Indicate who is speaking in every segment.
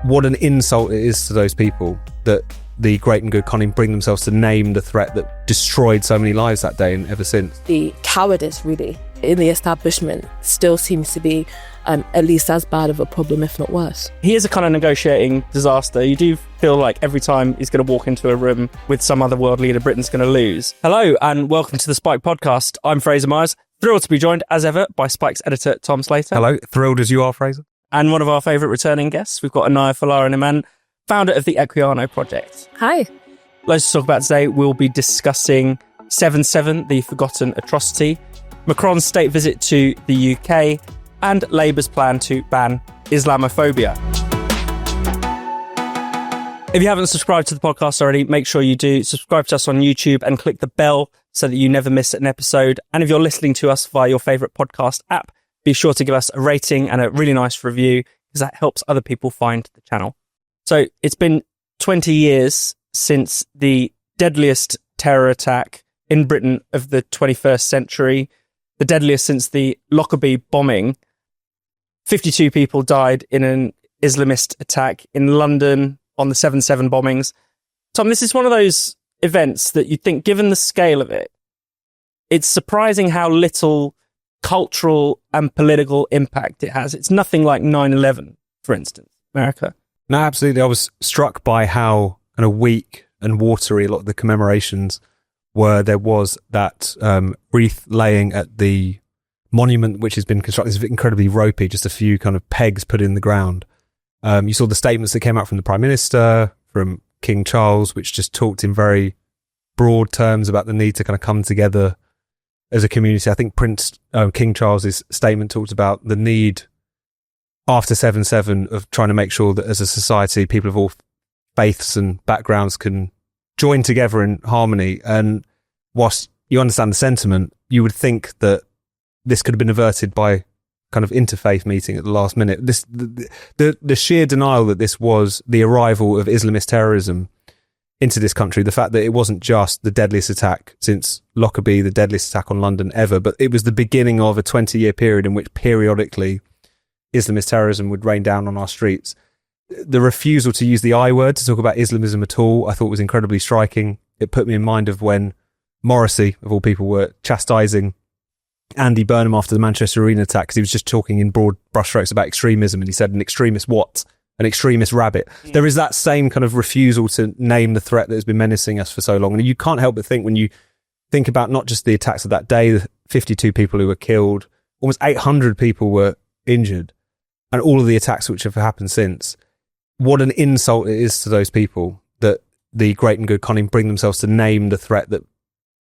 Speaker 1: what an insult it is to those people that the great and good can't even bring themselves to name the threat that destroyed so many lives that day and ever since.
Speaker 2: The cowardice, really, in the establishment still seems to be at least as bad of a problem, if not worse.
Speaker 3: He is a kind of negotiating disaster. You do feel like every time he's going to walk into a room with some other world leader, Britain's going to lose. Hello and welcome to the Spike podcast. I'm Fraser Myers, thrilled to be joined as ever by Spike's editor, Tom Slater.
Speaker 1: Hello, thrilled as you are, Fraser. And
Speaker 3: one of our favourite returning guests, we've got Inaya Folarin Iman, founder of the Equiano project.
Speaker 2: Hi.
Speaker 3: Loads to talk about today. We'll be discussing 7/7, the forgotten atrocity, Macron's state visit to the UK, and Labour's plan to ban Islamophobia. If you haven't subscribed to the podcast already, make sure you do. Subscribe to us on YouTube and click the bell so that you never miss an episode. And if you're listening to us via your favourite podcast app, be sure to give us a rating and a really nice review because that helps other people find the channel. So it's been 20 years since the deadliest terror attack in Britain of the 21st century, the deadliest since the Lockerbie bombing. 52 people died in an Islamist attack in London on the 7/7 bombings. Tom, this is one of those events that you think, given the scale of it, it's surprising how little cultural and political impact it has. It's nothing like 9/11, for instance, America.
Speaker 1: No, absolutely. I was struck by how kind of weak and watery a lot of the commemorations were. There was that wreath laying at the monument, which has been constructed. It's incredibly ropey, just a few kind of pegs put in the ground. You saw the statements that came out from the Prime Minister, from King Charles, which just talked in very broad terms about the need to kind of come together as a community. I think King Charles's statement talked about the need after 7/7 of trying to make sure that as a society, people of all faiths and backgrounds can join together in harmony. And whilst you understand the sentiment, you would think that this could have been averted by kind of interfaith meeting at the last minute. The sheer denial that this was the arrival of Islamist terrorism into this country, the fact that it wasn't just the deadliest attack since Lockerbie, the deadliest attack on London ever, but it was the beginning of a 20-year period in which periodically Islamist terrorism would rain down on our streets. The refusal to use the I word to talk about Islamism at all, I thought was incredibly striking. It put me in mind of when Morrissey, of all people, were chastising Andy Burnham after the Manchester Arena attack because he was just talking in broad brushstrokes about extremism, and he said, an extremist what? An extremist rabbit. Mm. There is that same kind of refusal to name the threat that has been menacing us for so long. And you can't help but think, when you think about not just the attacks of that day, the 52 people who were killed, almost 800 people were injured, and all of the attacks which have happened since, what an insult it is to those people that the great and good can't even bring themselves to name the threat that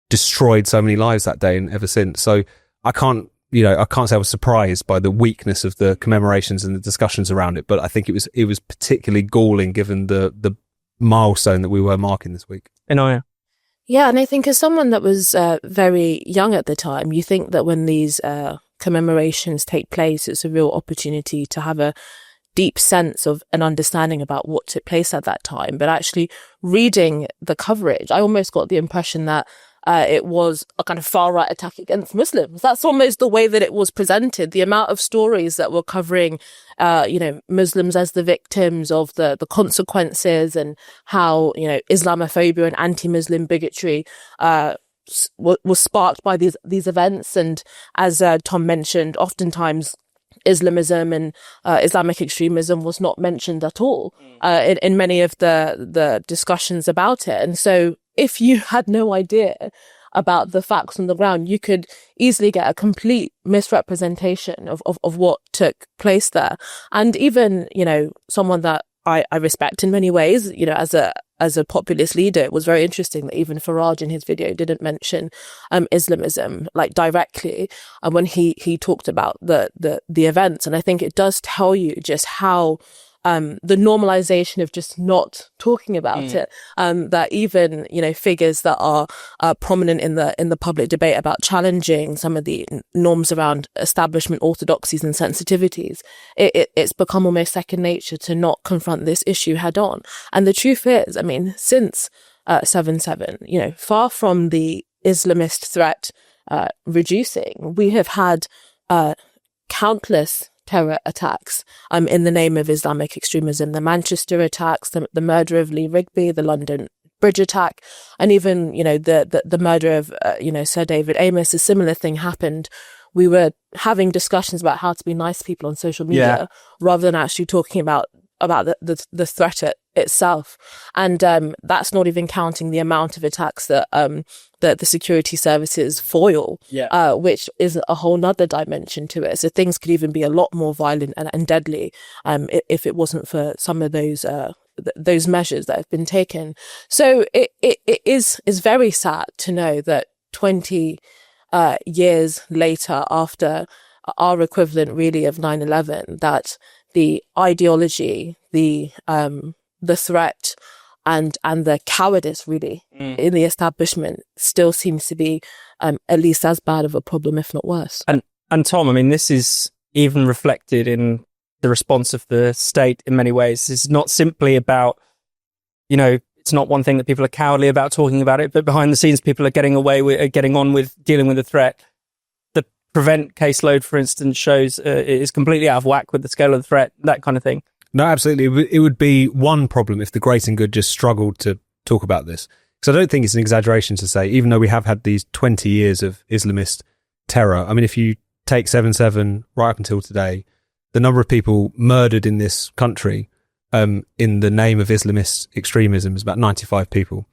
Speaker 1: destroyed so many lives that day and ever since. So I can't say I was surprised by the weakness of the commemorations and the discussions around it, but I think it was particularly galling given the milestone that we were marking this week.
Speaker 3: Inaya.
Speaker 2: Yeah, and I think as someone that was very young at the time, you think that when these commemorations take place, it's a real opportunity to have a deep sense of an understanding about what took place at that time. But actually reading the coverage, I almost got the impression that it was a kind of far-right attack against Muslims. That's almost the way that it was presented. The amount of stories that were covering, Muslims as the victims of the consequences, and how, Islamophobia and anti-Muslim bigotry was sparked by these events. And as Tom mentioned, oftentimes Islamism and Islamic extremism was not mentioned at all in many of the discussions about it. And so if you had no idea about the facts on the ground, you could easily get a complete misrepresentation of what took place there. And even, someone that I respect in many ways, as a populist leader, it was very interesting that even Farage in his video didn't mention Islamism like directly when he talked about the events. And I think it does tell you just how the normalization of just not talking about it, that even, figures that are prominent in the public debate about challenging some of the norms around establishment orthodoxies and sensitivities, it's become almost second nature to not confront this issue head on. And the truth is, since 7/7, far from the Islamist threat reducing, we have had countless terror attacks in the name of Islamic extremism. The Manchester attacks, the murder of Lee Rigby, the London Bridge attack, and even, the murder of, Sir David Amos. A similar thing happened. We were having discussions about how to be nice to people on social media rather than actually talking about the threat itself. And that's not even counting the amount of attacks that the security services foil, which is a whole nother dimension to it. So things could even be a lot more violent and deadly if it wasn't for some of those measures that have been taken. So it is very sad to know that 20 years later, after our equivalent really of 9/11, that the ideology, the threat, and the cowardice really in the establishment still seems to be at least as bad of a problem, if not worse.
Speaker 3: And Tom, I mean, this is even reflected in the response of the state in many ways. It's not simply about, it's not one thing that people are cowardly about talking about it, but behind the scenes, people are getting on with dealing with the threat. The Prevent caseload, for instance, shows it is completely out of whack with the scale of the threat, that kind of thing.
Speaker 1: No, absolutely. It would be one problem if the great and good just struggled to talk about this. Because I don't think it's an exaggeration to say, even though we have had these 20 years of Islamist terror, I mean, if you take 7/7 right up until today, the number of people murdered in this country in the name of Islamist extremism is about 95 people.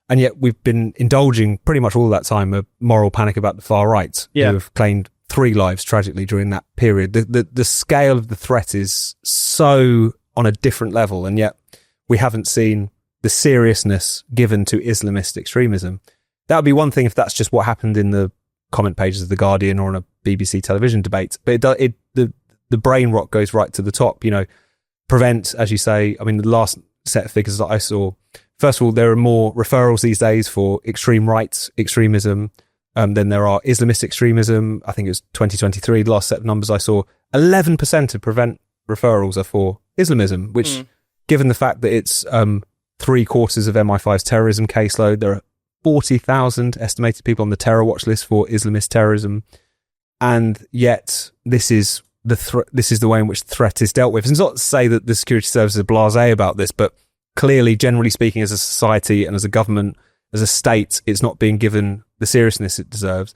Speaker 1: And yet we've been indulging pretty much all that time a moral panic about the far right, who have claimed 3 lives tragically during that period. The scale of the threat is so on a different level, and yet we haven't seen the seriousness given to Islamist extremism. That would be one thing if that's just what happened in the comment pages of The Guardian or on a BBC television debate. But the brain rot goes right to the top. Prevent, as you say, I mean, the last set of figures that I saw, first of all, there are more referrals these days for extreme right extremism than there are Islamist extremism. I think it was 2023, the last set of numbers I saw, 11% of Prevent referrals are for Islamism, which, given the fact that it's 3/4 of MI5's terrorism caseload, there are 40,000 estimated people on the terror watch list for Islamist terrorism, and yet this is the way in which the threat is dealt with. It's not to say that the security services are blasé about this, but clearly, generally speaking, as a society and as a government, as a state, it's not being given the seriousness it deserves.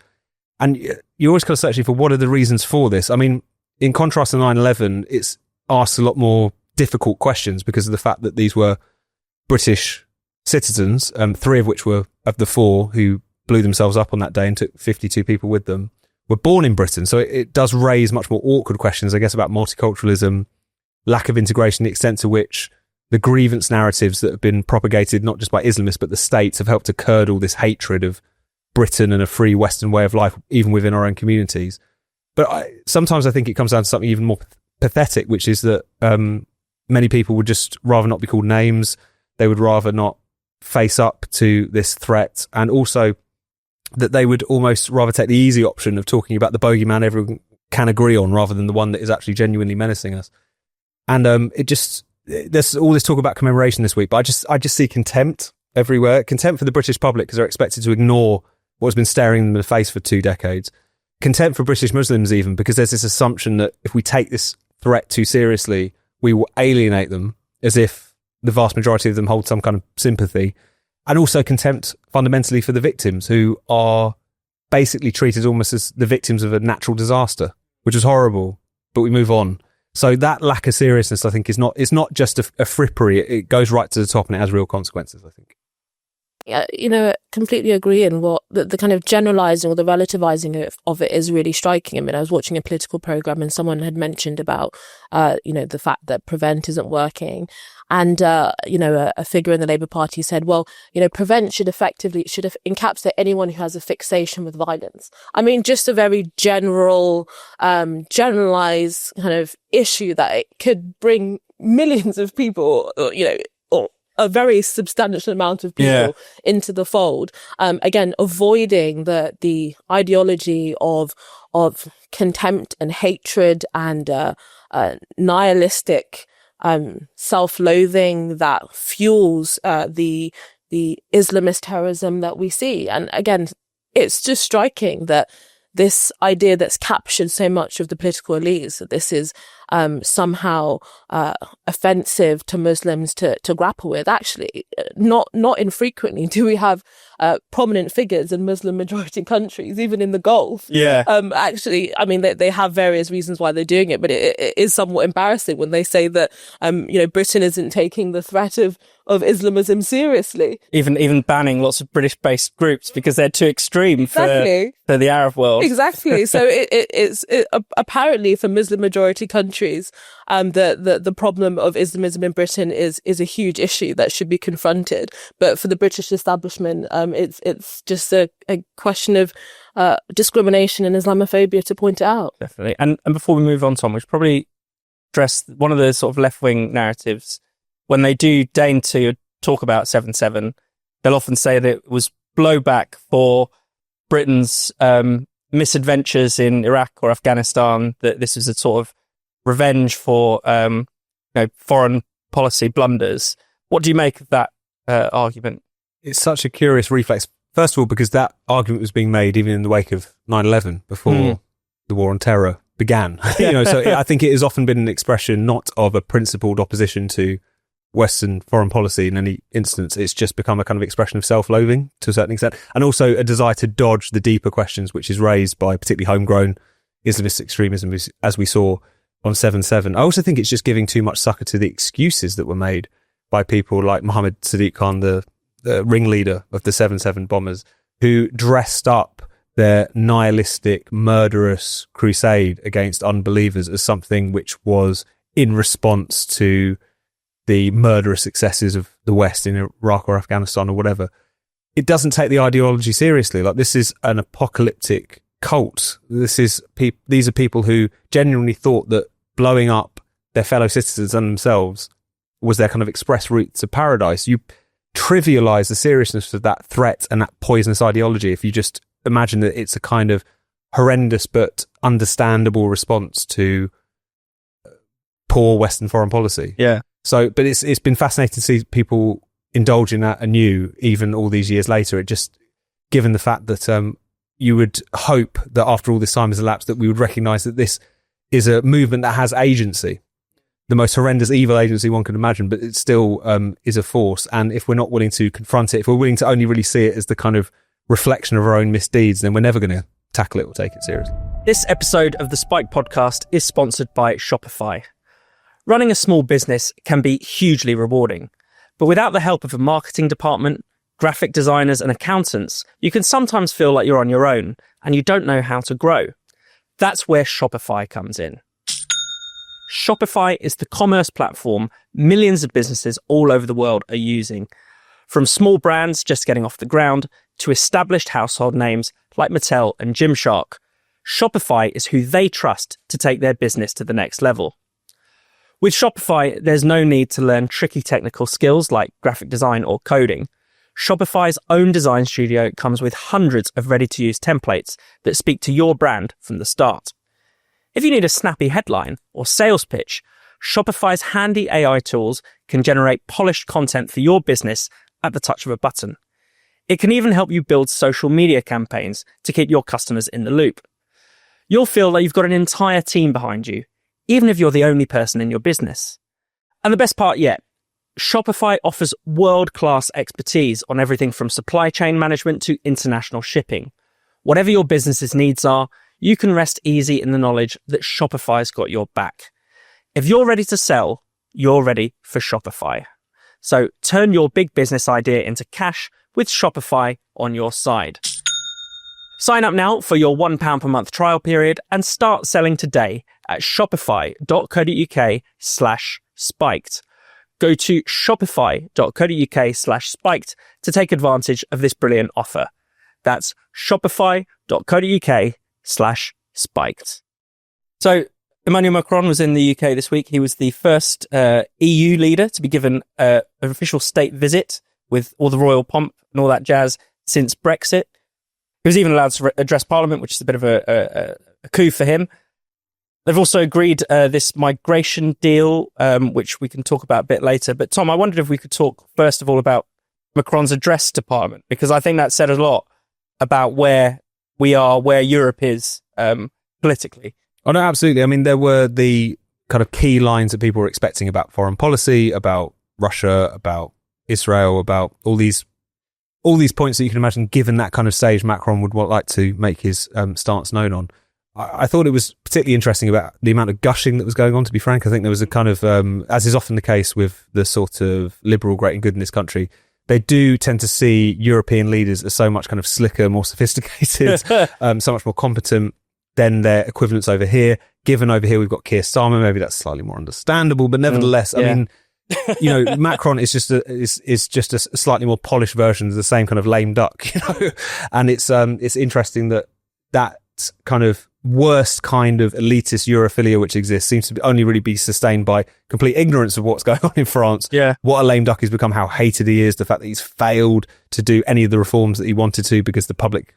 Speaker 1: And you're always kind of searching for what are the reasons for this. I mean, in contrast to 9/11, it's asked a lot more difficult questions because of the fact that these were British citizens, 3 of which were of the 4 who blew themselves up on that day and took 52 people with them, were born in Britain. So it does raise much more awkward questions, I guess, about multiculturalism, lack of integration, the extent to which the grievance narratives that have been propagated, not just by Islamists, but the states, have helped to curdle this hatred of Britain and a free Western way of life, even within our own communities. But sometimes I think it comes down to something even more pathetic, which is that many people would just rather not be called names. They would rather not face up to this threat, and also that they would almost rather take the easy option of talking about the bogeyman everyone can agree on rather than the one that is actually genuinely menacing us. And there's all this talk about commemoration this week, but I just see contempt everywhere. Contempt for the British public because they're expected to ignore what has been staring them in the face for 2 decades. Contempt for British Muslims even because there's this assumption that if we take this threat too seriously, we will alienate them, as if the vast majority of them hold some kind of sympathy. And also contempt fundamentally for the victims, who are basically treated almost as the victims of a natural disaster, which was horrible, but we move on. So that lack of seriousness, I think, it's not just a frippery. It goes right to the top and it has real consequences, I think.
Speaker 2: Yeah, completely agree. And what the kind of generalizing or the relativizing of it is really striking. I mean, I was watching a political program and someone had mentioned about, the fact that Prevent isn't working. And, a figure in the Labour Party said, well, Prevent should encapsulate anyone who has a fixation with violence. I mean, just a very generalized kind of issue that it could bring millions of people, or a very substantial amount of people into the fold. Again, avoiding the ideology of contempt and hatred and nihilistic self-loathing that fuels the Islamist terrorism that we see. And again, it's just striking that this idea that's captured so much of the political elites, that this is somehow offensive to Muslims to grapple with. Actually, not infrequently do we have prominent figures in Muslim majority countries, even in the Gulf.
Speaker 3: Yeah.
Speaker 2: Actually, I mean, they have various reasons why they're doing it, but it is somewhat embarrassing when they say that, Britain isn't taking the threat of Islamism seriously.
Speaker 3: Even banning lots of British-based groups because they're too extreme for the Arab world.
Speaker 2: Exactly. So it's apparently for Muslim majority countries, the problem of Islamism in Britain is a huge issue that should be confronted. But for the British establishment, it's just a question of discrimination and Islamophobia to point it out.
Speaker 3: Definitely. And before we move on, Tom, we should probably address one of the sort of left-wing narratives. When they do deign to talk about 7/7, they'll often say that it was blowback for Britain's misadventures in Iraq or Afghanistan, that this was a sort of revenge for foreign policy blunders. What do you make of that argument?
Speaker 1: It's such a curious reflex. First of all, because that argument was being made even in the wake of 9/11, before the war on terror began. So I think it has often been an expression not of a principled opposition to Western foreign policy in any instance. It's just become a kind of expression of self-loathing to a certain extent, and also a desire to dodge the deeper questions which is raised by particularly homegrown Islamist extremism, as we saw on 7/7. I also think it's just giving too much succor to the excuses that were made by people like Mohammed Sadiq Khan, the ringleader of the 7/7 bombers, who dressed up their nihilistic, murderous crusade against unbelievers as something which was in response to the murderous successes of the West in Iraq or Afghanistan or whatever. It doesn't take the ideology seriously. Like, this is an apocalyptic cult. These are people who genuinely thought that blowing up their fellow citizens and themselves was their kind of express route to paradise. You trivialize the seriousness of that threat and that poisonous ideology if you just imagine that it's a kind of horrendous but understandable response to poor Western foreign policy.
Speaker 3: Yeah.
Speaker 1: So, but it's been fascinating to see people indulge in that anew, even all these years later. It just, given the fact that you would hope that after all this time has elapsed, that we would recognise that this is a movement that has agency, the most horrendous evil agency one could imagine, but it still is a force. And if we're not willing to confront it, if we're willing to only really see it as the kind of reflection of our own misdeeds, then we're never going to tackle it or take it seriously.
Speaker 3: This episode of the Spike podcast is sponsored by Shopify. Running a small business can be hugely rewarding, but without the help of a marketing department, graphic designers and accountants, you can sometimes feel like you're on your own and you don't know how to grow. That's where Shopify comes in. Shopify is the commerce platform millions of businesses all over the world are using. From small brands just getting off the ground to established household names like Mattel and Gymshark, Shopify is who they trust to take their business to the next level. With Shopify, there's no need to learn tricky technical skills like graphic design or coding. Shopify's own design studio comes with hundreds of ready-to-use templates that speak to your brand from the start. If you need a snappy headline or sales pitch, Shopify's handy AI tools can generate polished content for your business at the touch of a button. It can even help you build social media campaigns to keep your customers in the loop. You'll feel like you've got an entire team behind you, even if you're the only person in your business. And the best part yet, Shopify offers world-class expertise on everything from supply chain management to international shipping. Whatever your business's needs are, you can rest easy in the knowledge that Shopify's got your back. If you're ready to sell, you're ready for Shopify. So turn your big business idea into cash with Shopify on your side. Sign up now for your £1 per month trial period and start selling today at shopify.co.uk/spiked. Go to shopify.co.uk/spiked to take advantage of this brilliant offer. That's shopify.co.uk/spiked. So Emmanuel Macron was in the UK this week. He was the first EU leader to be given an official state visit with all the royal pomp and all that jazz since Brexit. He was even allowed to address Parliament, which is a bit of a coup for him. They've also agreed this migration deal, which we can talk about a bit later. But Tom, I wondered if we could talk first of all about Macron's address to Parliament, because I think that said a lot about where we are where Europe is politically.
Speaker 1: Oh, no, absolutely. I mean, there were the kind of key lines that people were expecting about foreign policy, about Russia, about Israel, about all these points that you can imagine, given that kind of stage, Macron would like to make his stance known on. I thought it was particularly interesting about the amount of gushing that was going on, to be frank. I think there was a kind of, as is often the case with the sort of liberal great and good in this country, they do tend to see European leaders as so much kind of slicker, more sophisticated, so much more competent than their equivalents over here. Given over here we've got Keir Starmer, maybe that's slightly more understandable, but nevertheless, I mean, Macron is just a slightly more polished version of the same kind of lame duck, and it's interesting that kind of worst kind of elitist Europhilia which exists seems to only really be sustained by complete ignorance of what's going on in France.
Speaker 3: Yeah,
Speaker 1: what a lame duck he's become, how hated he is, the fact that he's failed to do any of the reforms that he wanted to because the public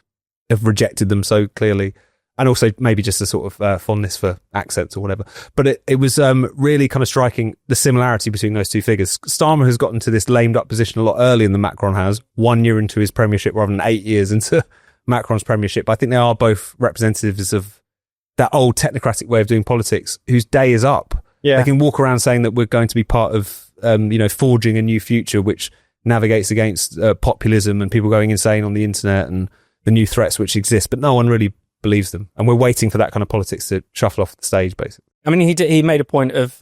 Speaker 1: have rejected them so clearly. And also maybe just a sort of fondness for accents or whatever. But it was really kind of striking the similarity between those two figures. Starmer has gotten to this lamed up position a lot earlier than Macron has, 1 year into his premiership rather than 8 years into Macron's premiership. I think they are both representatives of that old technocratic way of doing politics whose day is up.
Speaker 3: Yeah.
Speaker 1: They can walk around saying that we're going to be part of, forging a new future which navigates against populism and people going insane on the internet and the new threats which exist. But no one really believes them, and we're waiting for that kind of politics to shuffle off the stage, basically.
Speaker 3: I mean, he made a point of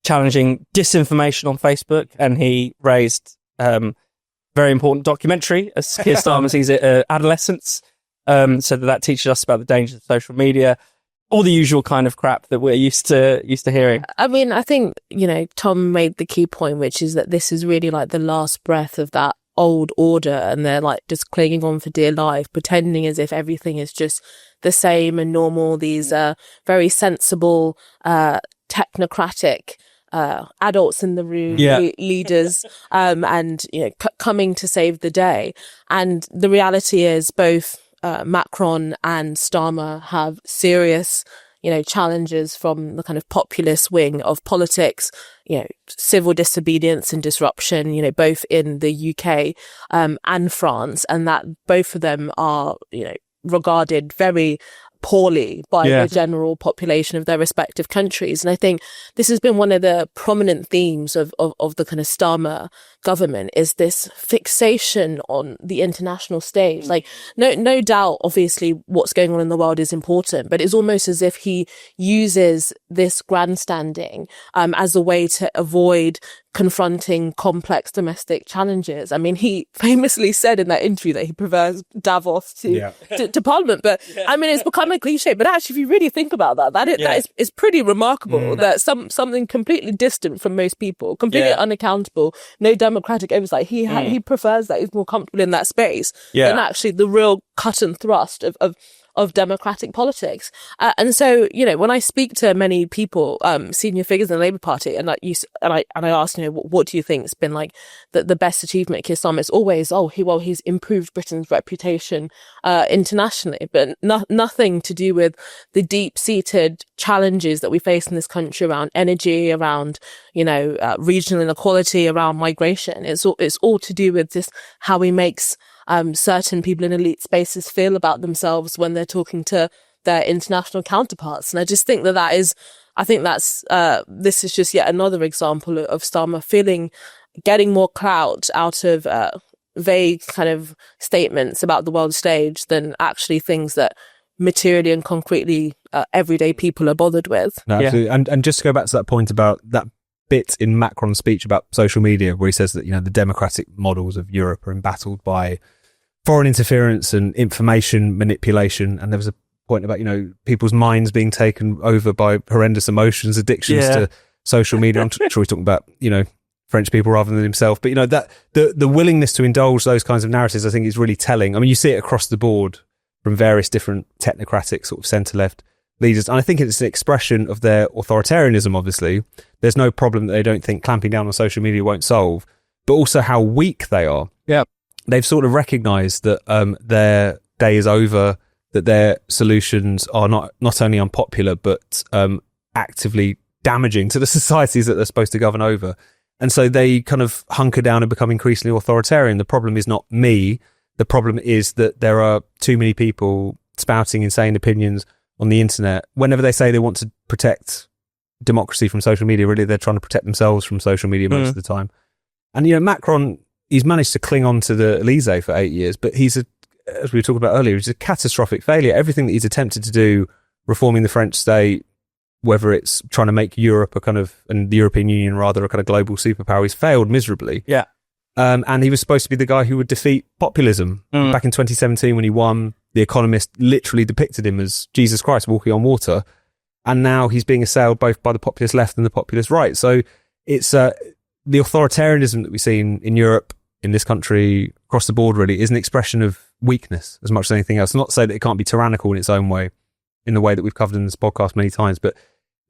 Speaker 3: challenging disinformation on Facebook, and he raised very important documentary as Keir Starmer sees it, adolescence, so that teaches us about the dangers of social media, all the usual kind of crap that we're used to hearing.
Speaker 2: I mean, I think Tom made the key point, which is that this is really like the last breath of that old order, and they're like just clinging on for dear life, pretending as if everything is just the same and normal. These very sensible, technocratic adults in the room, leaders, and coming to save the day. And the reality is both Macron and Starmer have serious challenges from the kind of populist wing of politics, civil disobedience and disruption, both in the UK and France, and that both of them are, regarded very poorly by the general population of their respective countries. And I think this has been one of the prominent themes of the kind of Starmer government, is this fixation on the international stage. Like, no doubt, obviously, what's going on in the world is important, but it's almost as if he uses this grandstanding as a way to avoid confronting complex domestic challenges. I mean, he famously said in that interview that he prefers Davos to Parliament, but I mean, it's become a cliche. But actually, if you really think about that is pretty remarkable that something completely distant from most people, completely unaccountable, no democratic oversight. He prefers that. He's more comfortable in that space than actually the real cut and thrust of democratic politics. And so, when I speak to many people, senior figures in the Labour Party, and I ask, what do you think has been like the best achievement of Keir Starmer? It's always, he's improved Britain's reputation internationally, but nothing to do with the deep-seated challenges that we face in this country around energy, around, regional inequality, around migration. It's all to do with just how he makes certain people in elite spaces feel about themselves when they're talking to their international counterparts. And I just think this is just yet another example of Starmer getting more clout out of vague kind of statements about the world stage than actually things that materially and concretely everyday people are bothered with.
Speaker 1: No, absolutely. And just to go back to that point about that bit in Macron's speech about social media, where he says that, the democratic models of Europe are embattled by foreign interference and information manipulation. And there was a point about, people's minds being taken over by horrendous emotions, addictions to social media. I'm sure he's talking about, French people rather than himself. But, that the willingness to indulge those kinds of narratives, I think, is really telling. I mean, you see it across the board from various different technocratic sort of centre-left leaders. And I think it's an expression of their authoritarianism, obviously. There's no problem that they don't think clamping down on social media won't solve, but also how weak they are.
Speaker 3: Yeah.
Speaker 1: They've sort of recognised that their day is over, that their solutions are not only unpopular, but actively damaging to the societies that they're supposed to govern over. And so they kind of hunker down and become increasingly authoritarian. The problem is not me. the problem is that there are too many people spouting insane opinions on the internet. Whenever they say they want to protect democracy from social media, really they're trying to protect themselves from social media most of the time. And, Macron, he's managed to cling on to the Elysee for 8 years, but he's as we were talking about earlier, he's a catastrophic failure. Everything that he's attempted to do, reforming the French state, whether it's trying to make Europe and the European Union rather, a kind of global superpower, he's failed miserably.
Speaker 3: Yeah.
Speaker 1: And he was supposed to be the guy who would defeat populism. Back in 2017 when he won, The Economist literally depicted him as Jesus Christ walking on water. And now he's being assailed both by the populist left and the populist right. So it's the authoritarianism that we see in Europe, in this country, across the board really, is an expression of weakness as much as anything else. Not to say that it can't be tyrannical in its own way, in the way that we've covered in this podcast many times, but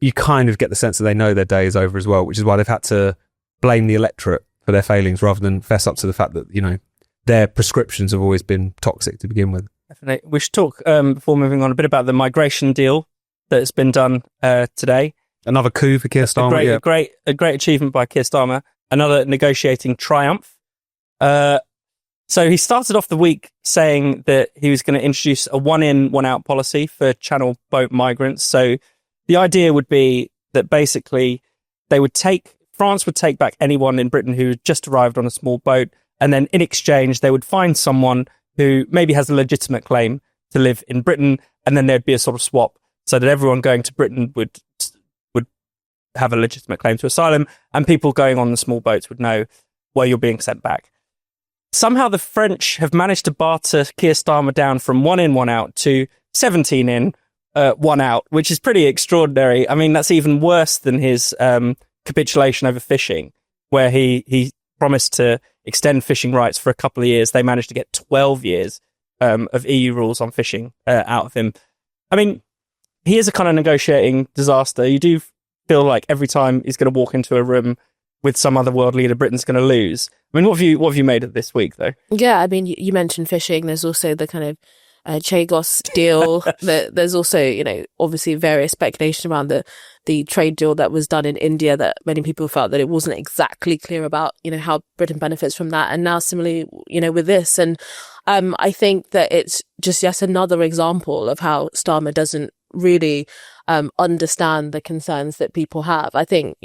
Speaker 1: you kind of get the sense that they know their day is over as well, which is why they've had to blame the electorate for their failings rather than fess up to the fact that, their prescriptions have always been toxic to begin with.
Speaker 3: Definitely. We should talk, before moving on, a bit about the migration deal that's been done today.
Speaker 1: Another coup for Keir Starmer.
Speaker 3: A great achievement by Keir Starmer. Another negotiating triumph. So he started off the week saying that he was going to introduce a one-in, one-out policy for Channel boat migrants. So the idea would be that basically France would take back anyone in Britain who just arrived on a small boat, and then in exchange they would find someone who maybe has a legitimate claim to live in Britain, and then there'd be a sort of swap so that everyone going to Britain would have a legitimate claim to asylum, and people going on the small boats would know where you're being sent back. Somehow the French have managed to barter Keir Starmer down from one in, one out to 17 in, one out, which is pretty extraordinary. I mean, that's even worse than his capitulation over fishing, where he promised to extend fishing rights for a couple of years. They managed to get 12 years of EU rules on fishing out of him. I mean, he is a kind of negotiating disaster. You do feel like every time he's going to walk into a room with some other world leader, Britain's going to lose. I mean, what have you made of this week, though?
Speaker 2: Yeah, I mean, you mentioned fishing. There's also the kind of Chagos deal. There's also, obviously various speculation around the trade deal that was done in India that many people felt that it wasn't exactly clear about, how Britain benefits from that. And now similarly, with this. And I think that it's just yet another example of how Starmer doesn't really understand the concerns that people have. I think,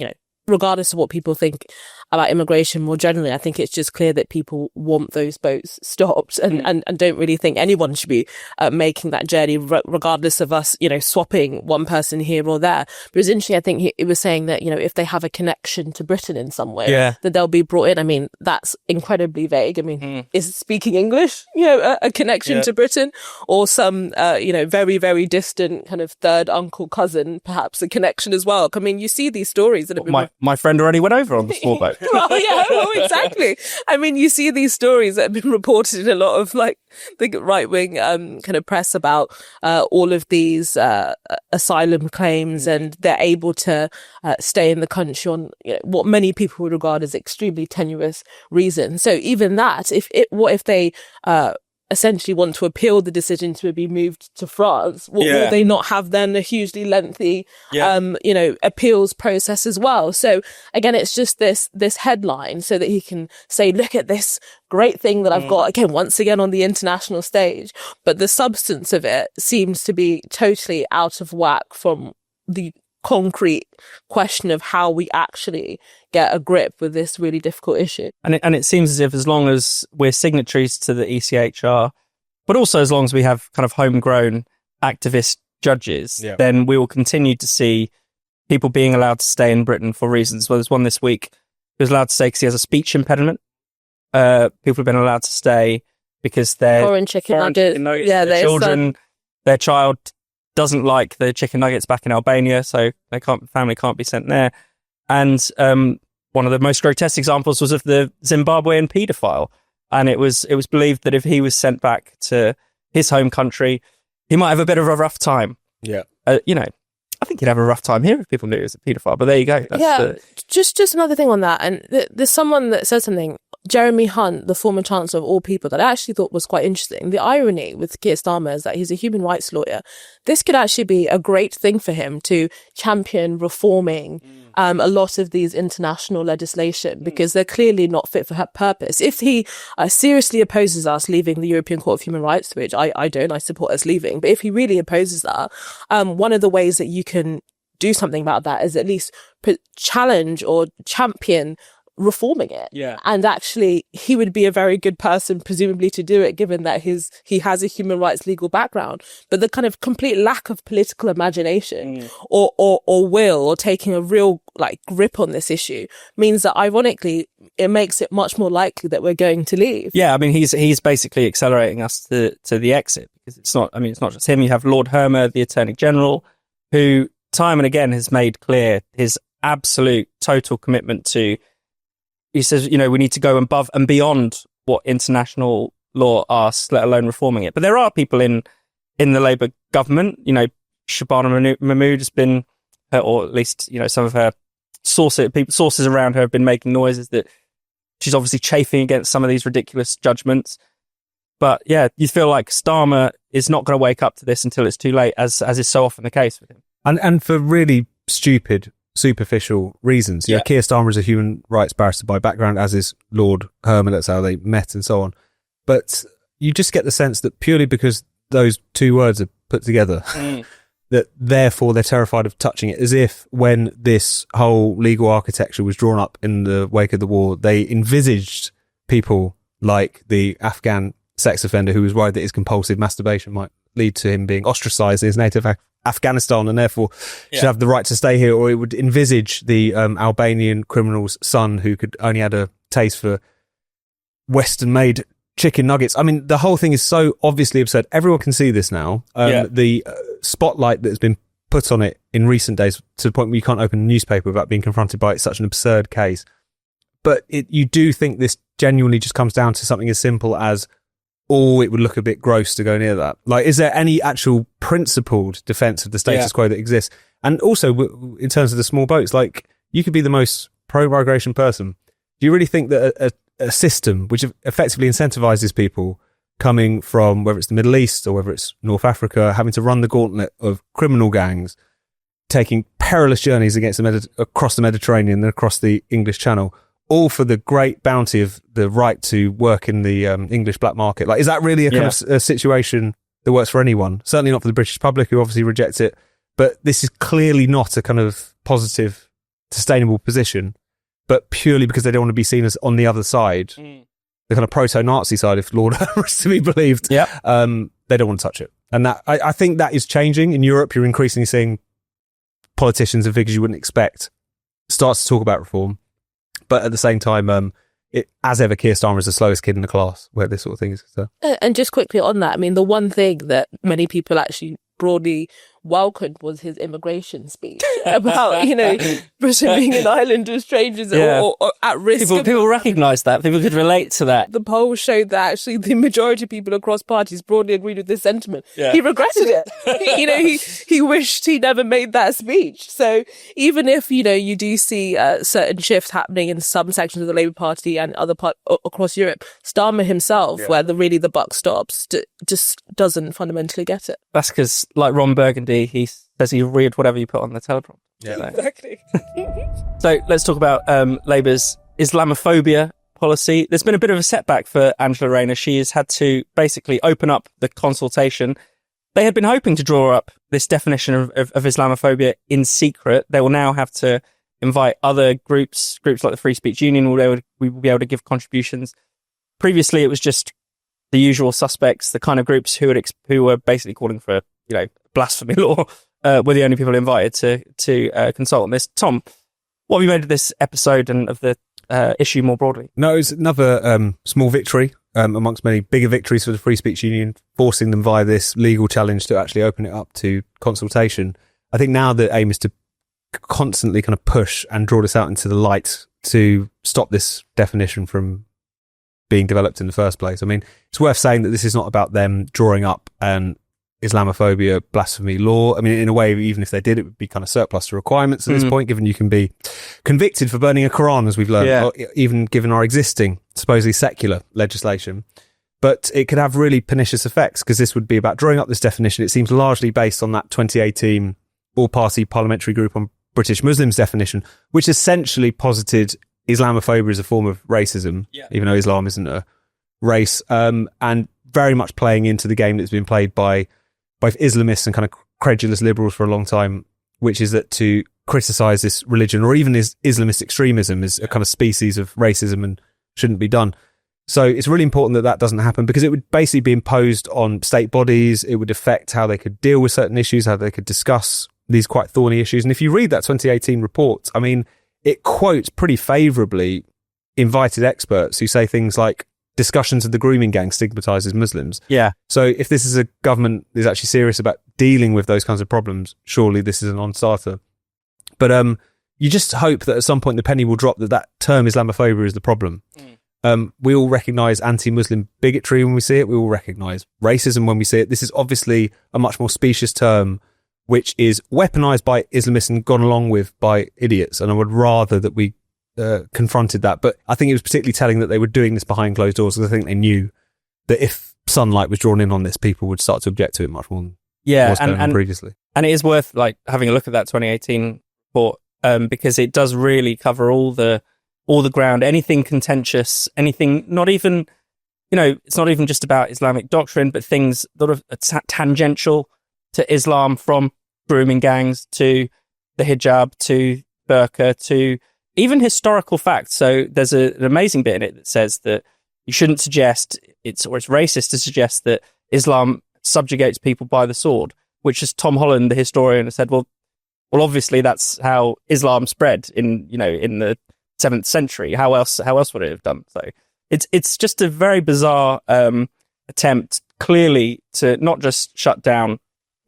Speaker 2: regardless of what people think about immigration more generally, I think it's just clear that people want those boats stopped and don't really think anyone should be making that journey, regardless of us, swapping one person here or there. But it's interesting, I think he was saying that, if they have a connection to Britain in some way, that they'll be brought in. I mean, that's incredibly vague. I mean, is speaking English, a connection to Britain, or some, very, very distant kind of third uncle, cousin, perhaps a connection as well. I mean, you see these stories that have been...
Speaker 3: My friend already went over on the small boat.
Speaker 2: Exactly. I mean, you see these stories that have been reported in a lot of the right-wing kind of press about all of these asylum claims, and they're able to stay in the country on what many people would regard as extremely tenuous reasons. So even that, what if they essentially want to appeal the decision to be moved to France, will they not have then a hugely lengthy, appeals process as well? So again, it's just this headline so that he can say, look at this great thing that I've got, again, once again on the international stage. But the substance of it seems to be totally out of whack from the concrete question of how we actually get a grip with this really difficult issue.
Speaker 3: And it seems as if as long as we're signatories to the ECHR, but also as long as we have kind of homegrown activist judges, then we will continue to see people being allowed to stay in Britain for reasons. Well, there's one this week who was allowed to stay because he has a speech impediment. People have been allowed to stay because they're
Speaker 2: foreign chicken nuggets.
Speaker 3: Their child doesn't like the chicken nuggets back in Albania, so family can't be sent there. And one of the most grotesque examples was of the Zimbabwean paedophile, and it was believed that if he was sent back to his home country, he might have a bit of a rough time.
Speaker 1: Yeah,
Speaker 3: I think he'd have a rough time here if people knew he was a paedophile. But there you go.
Speaker 2: Just another thing on that, and there's someone that said something Jeremy Hunt, the former Chancellor of all people, that I actually thought was quite interesting. The irony with Keir Starmer is that he's a human rights lawyer. This could actually be a great thing for him to champion reforming a lot of these international legislation, because they're clearly not fit for purpose. If he seriously opposes us leaving the European Court of Human Rights, which I don't, I support us leaving, but if he really opposes that, one of the ways that you can do something about that is at least challenge or champion reforming it.
Speaker 3: Yeah.
Speaker 2: And actually he would be a very good person presumably to do it, given that he has a human rights legal background. But the kind of complete lack of political imagination or will, or taking a real grip on this issue, means that ironically it makes it much more likely that we're going to leave.
Speaker 3: Yeah, I mean he's basically accelerating us to the exit, because it's not just him. You have Lord Hermer, the Attorney General, who time and again has made clear his absolute total commitment to. He says, we need to go above and beyond what international law asks, let alone reforming it. But there are people in the Labour government. Shabana Mahmood has been, or at least some of her sources around her have been making noises that she's obviously chafing against some of these ridiculous judgments. But yeah, you feel like Starmer is not going to wake up to this until it's too late, as is so often the case with him.
Speaker 1: And for really stupid, superficial reasons. Yeah, Keir Starmer is a human rights barrister by background, as is Lord Herman. That's how they met and so on. But you just get the sense that purely because those two words are put together, that therefore they're terrified of touching it, as if when this whole legal architecture was drawn up in the wake of the war, they envisaged people like the Afghan sex offender who was worried that his compulsive masturbation might lead to him being ostracized in his native Afghanistan and therefore should have the right to stay here, or it would envisage the Albanian criminal's son who could only had a taste for Western-made chicken nuggets. I mean, the whole thing is so obviously absurd. Everyone can see this now. The spotlight that has been put on it in recent days, to the point where you can't open a newspaper without being confronted by such an absurd case. But you do think this genuinely just comes down to something as simple as, it would look a bit gross to go near that. Is there any actual principled defense of the status quo that exists? And also, in terms of the small boats, you could be the most pro-migration person. Do you really think that a system which effectively incentivizes people coming from, whether it's the Middle East or whether it's North Africa, having to run the gauntlet of criminal gangs, taking perilous journeys across the Mediterranean and across the English Channel, all for the great bounty of the right to work in the English black market? Is that really a kind of a situation that works for anyone? Certainly not for the British public, who obviously reject it. But this is clearly not a kind of positive, sustainable position, but purely because they don't want to be seen as on the other side, the kind of proto-Nazi side, if Lord Hermer is to be believed. They don't want to touch it. And that I think that is changing. In Europe, you're increasingly seeing politicians and figures you wouldn't expect start to talk about reform. But at the same time, as ever, Keir Starmer is the slowest kid in the class where this sort of thing is concerned.
Speaker 2: And just quickly on that, I mean, the one thing that many people actually broadly welcomed was his immigration speech about, Britain being an island of strangers or at risk.
Speaker 3: People recognised that. People could relate to that.
Speaker 2: The polls showed that actually the majority of people across parties broadly agreed with this sentiment.
Speaker 3: Yeah.
Speaker 2: He regretted it. He wished he never made that speech. So even if, you do see certain shifts happening in some sections of the Labour Party and other parts across Europe, Starmer himself, where the buck stops, just doesn't fundamentally get it.
Speaker 3: That's because, like Ron Burgundy, he says he'll read whatever you put on the teleprompter.
Speaker 2: Yeah, exactly.
Speaker 3: So let's talk about Labour's Islamophobia policy. There's been a bit of a setback for Angela Rayner. She has had to basically open up the consultation. They had been hoping to draw up this definition of Islamophobia in secret. They will now have to invite other groups like the Free Speech Union. We will be able to give contributions. Previously, it was just the usual suspects, the kind of groups who were basically calling for, blasphemy law, were the only people invited to consult on this. Tom, what have you made of this episode and of the issue more broadly?
Speaker 1: No, it's another small victory amongst many bigger victories for the Free Speech Union, forcing them via this legal challenge to actually open it up to consultation. I think now the aim is to constantly kind of push and draw this out into the light to stop this definition from being developed in the first place. I mean, it's worth saying that this is not about them drawing up an Islamophobia, blasphemy law. I mean, in a way, even if they did, it would be kind of surplus to requirements at this point, given you can be convicted for burning a Quran, as we've learned, or even given our existing, supposedly secular legislation. But it could have really pernicious effects, because this would be about drawing up this definition. It seems largely based on that 2018 all-party parliamentary group on British Muslims definition, which essentially posited Islamophobia as a form of racism, even though Islam isn't a race, and very much playing into the game that's been played by both Islamists and kind of credulous liberals for a long time, which is that to criticize this religion or even Islamist extremism is a kind of species of racism and shouldn't be done. So it's really important that that doesn't happen, because it would basically be imposed on state bodies. It would affect how they could deal with certain issues, how they could discuss these quite thorny issues. And if you read that 2018 report, I mean, it quotes pretty favorably invited experts who say things like, discussions of the grooming gang stigmatizes Muslims.
Speaker 3: Yeah.
Speaker 1: So if this is a government that is actually serious about dealing with those kinds of problems, surely this is a non-starter. But you just hope that at some point the penny will drop that term Islamophobia is the problem. We all recognise anti-Muslim bigotry when we see it. We all recognise racism when we see it. This is obviously a much more specious term, which is weaponised by Islamists and gone along with by idiots. And I would rather that we confronted that. But I think it was particularly telling that they were doing this behind closed doors, because I think they knew that if sunlight was drawn in on this, people would start to object to it much more than was going on previously. And
Speaker 3: it is worth having a look at that 2018 report, because it does really cover all the ground, anything contentious, anything not even, it's not even just about Islamic doctrine, but things sort of tangential to Islam, from grooming gangs to the hijab to burqa to even historical facts. So there's an amazing bit in it that says that you shouldn't suggest it's racist to suggest that Islam subjugates people by the sword, which is Tom Holland, the historian, has said, well, obviously that's how Islam spread in the 7th century. How else would it have done? So it's just a very bizarre attempt, clearly, to not just shut down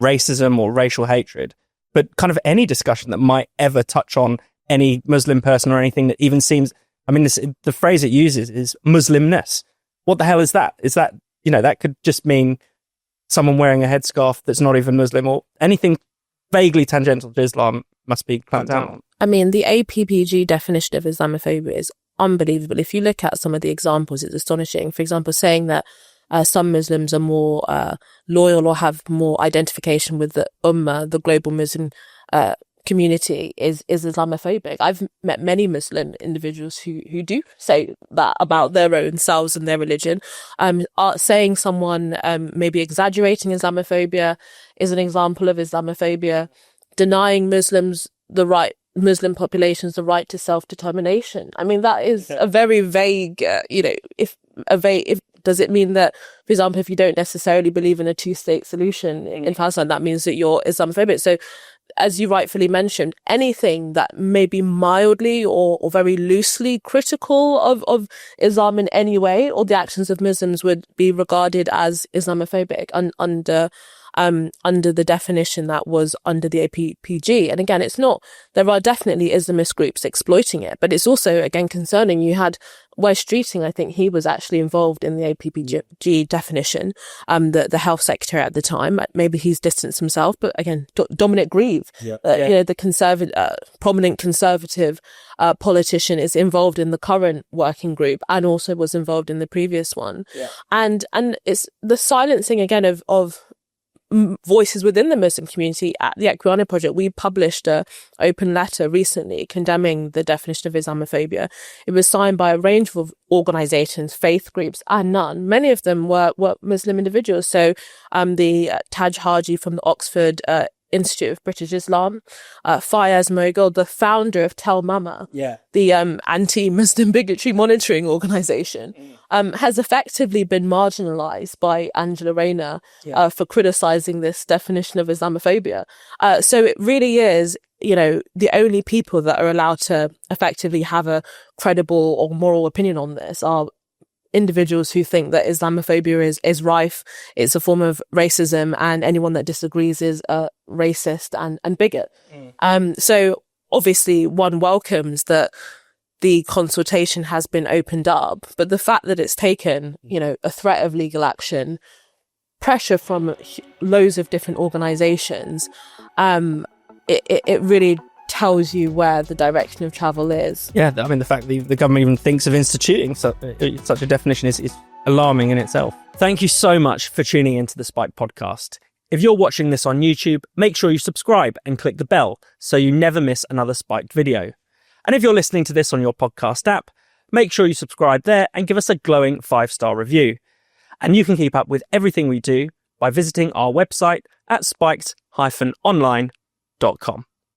Speaker 3: racism or racial hatred, but kind of any discussion that might ever touch on any Muslim person or anything that even seems, the phrase it uses is Muslimness. What the hell is that? Is that, that could just mean someone wearing a headscarf that's not even Muslim, or anything vaguely tangential to Islam must be clamped down on.
Speaker 2: I mean, the APPG definition of Islamophobia is unbelievable. If you look at some of the examples, it's astonishing. For example, saying that some Muslims are more loyal or have more identification with the Ummah, the global Muslim community, is Islamophobic. I've met many Muslim individuals who do say that about their own selves and their religion. Saying someone maybe exaggerating Islamophobia is an example of Islamophobia. Denying Muslim populations the right to self-determination. I mean, that is a very vague, does it mean that, for example, if you don't necessarily believe in a two-state solution in Palestine, that means that you're Islamophobic? So, as you rightfully mentioned, anything that may be mildly or very loosely critical of Islam in any way, or the actions of Muslims, would be regarded as Islamophobic under the definition that was under the APPG. And again, there are definitely Islamist groups exploiting it, but it's also, again, concerning. You had Wes Streeting, I think he was actually involved in the APPG definition, the health secretary at the time. Maybe he's distanced himself, but again, Dominic Grieve, the prominent conservative politician, is involved in the current working group and also was involved in the previous one. Yeah. And it's the silencing again of voices within the Muslim community. At the Equiana Project, we published an open letter recently condemning the definition of Islamophobia. It was signed by a range of organisations, faith groups and none. Many of them were Muslim individuals. So the Taj Haji from the Oxford Institute of British Islam, Fayez Mogul, the founder of Tell Mama, the anti-Muslim bigotry monitoring organisation, has effectively been marginalised by Angela Rayner for criticising this definition of Islamophobia. So it really is, the only people that are allowed to effectively have a credible or moral opinion on this are individuals who think that Islamophobia is rife, it's a form of racism, and anyone that disagrees is a racist and bigot. So obviously one welcomes that the consultation has been opened up, but the fact that it's taken, a threat of legal action pressure from loads of different organizations, it really tells you where the direction of travel is.
Speaker 3: Yeah, I mean, the fact that the government even thinks of instituting such a definition is alarming in itself. Thank you so much for tuning into the Spike podcast. If you're watching this on YouTube, make sure you subscribe and click the bell so you never miss another Spiked video. And if you're listening to this on your podcast app, make sure you subscribe there and give us a glowing 5-star review. And you can keep up with everything we do by visiting our website at spiked-online.com.